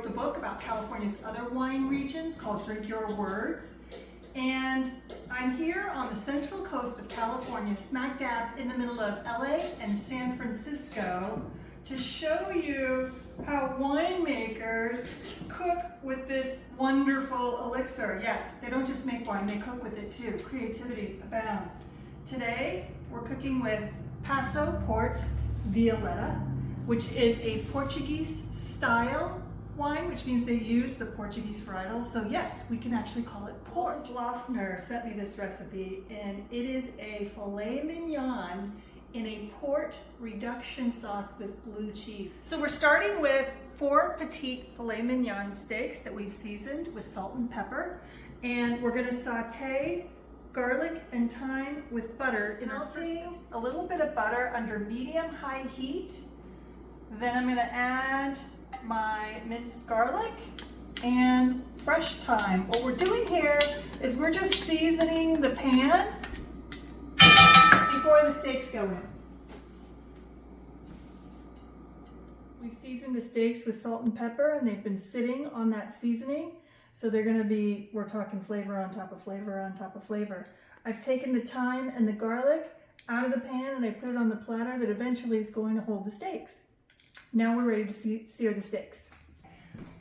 wrote the book about California's other wine regions called Drink Your Words. And I'm here on the central coast of California, smack dab in the middle of LA and San Francisco, to show you how winemakers cook with this wonderful elixir. Yes, they don't just make wine, they cook with it too. Creativity abounds. Today, we're cooking with PasoPort's Violeta, which is a Portuguese style wine, which means they use the Portuguese varietals. So yes, we can actually call it port. Lola Glossner sent me this recipe, and it is a filet mignon in a port reduction sauce with blue cheese. So we're starting with 4 petite filet mignon steaks that we've seasoned with salt and pepper. And we're gonna saute garlic and thyme with butter. Melting a little bit of butter under medium-high heat. Then I'm gonna add my minced garlic and fresh thyme. What we're doing here is we're just seasoning the pan before the steaks go in. We've seasoned the steaks with salt and pepper, and they've been sitting on that seasoning. So they're gonna be, we're talking flavor on top of flavor on top of flavor. I've taken the thyme and the garlic out of the pan and I put it on the platter that eventually is going to hold the steaks. Now we're ready to sear the steaks.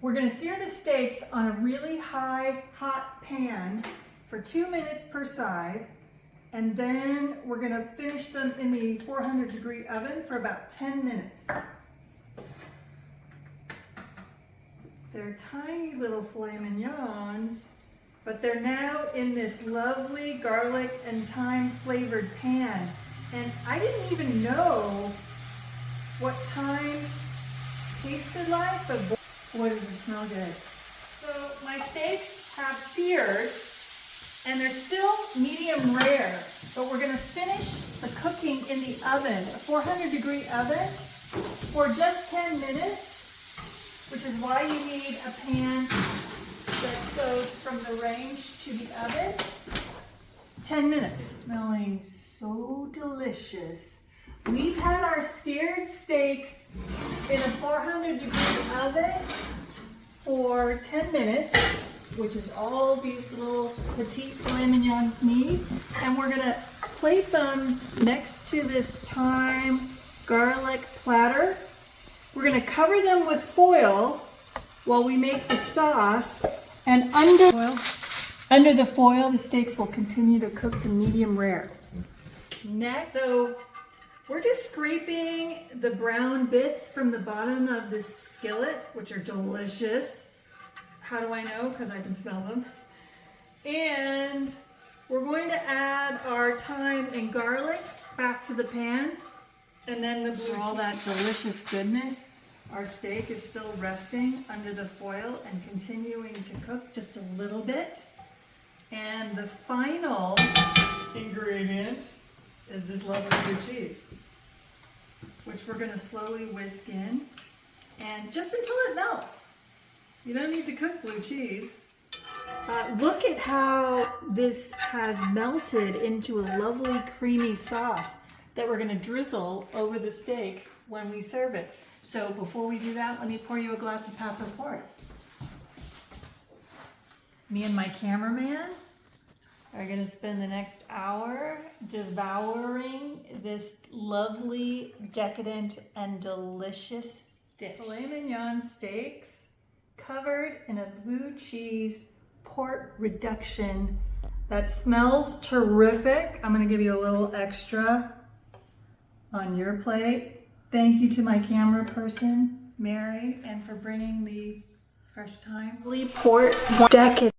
We're gonna sear the steaks on a really high, hot pan for 2 minutes per side. And then we're gonna finish them in the 400-degree oven for about 10 minutes. They're tiny little filet mignons, but they're now in this lovely garlic and thyme flavored pan. And I didn't even know what thyme tasted like, but boy, does it smell good. So my steaks have seared, and they're still medium rare, but we're gonna finish the cooking in the oven, a 400-degree oven, for just 10 minutes, which is why you need a pan that goes from the range to the oven. 10 minutes. Smelling so delicious. We've had our seared steaks in a 400-degree oven for 10 minutes, which is all these little petite filet mignons need. And we're gonna plate them next to this thyme garlic platter. We're gonna cover them with foil while we make the sauce, and under the foil, the steaks will continue to cook to medium rare. Next, so we're just scraping the brown bits from the bottom of this skillet, which are delicious. How do I know? Because I can smell them. And we're going to add our thyme and garlic back to the pan. And then the blue cheese. All that delicious goodness, our steak is still resting under the foil and continuing to cook just a little bit. And the final ingredient is this lovely blue cheese, which we're going to slowly whisk in, and just until it melts. You don't need to cook blue cheese. Look at how this has melted into a lovely creamy sauce that we're going to drizzle over the steaks when we serve it. So before we do that, let me pour you a glass of PasoPort. Me and my cameraman are going to spend the next hour devouring this lovely, decadent, and delicious dish. Filet mignon steaks covered in a blue cheese port reduction that smells terrific. I'm going to give you a little extra on your plate. Thank you to my camera person, Mary, and for bringing the fresh thyme. Port decadent.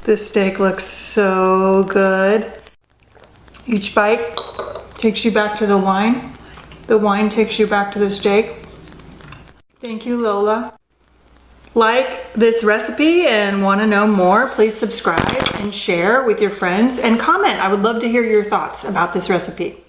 This steak looks so good. Each bite takes you back to the wine. The wine takes you back to the steak. Thank you, Lola. Like this recipe and want to know more, please subscribe and share with your friends and comment. I would love to hear your thoughts about this recipe.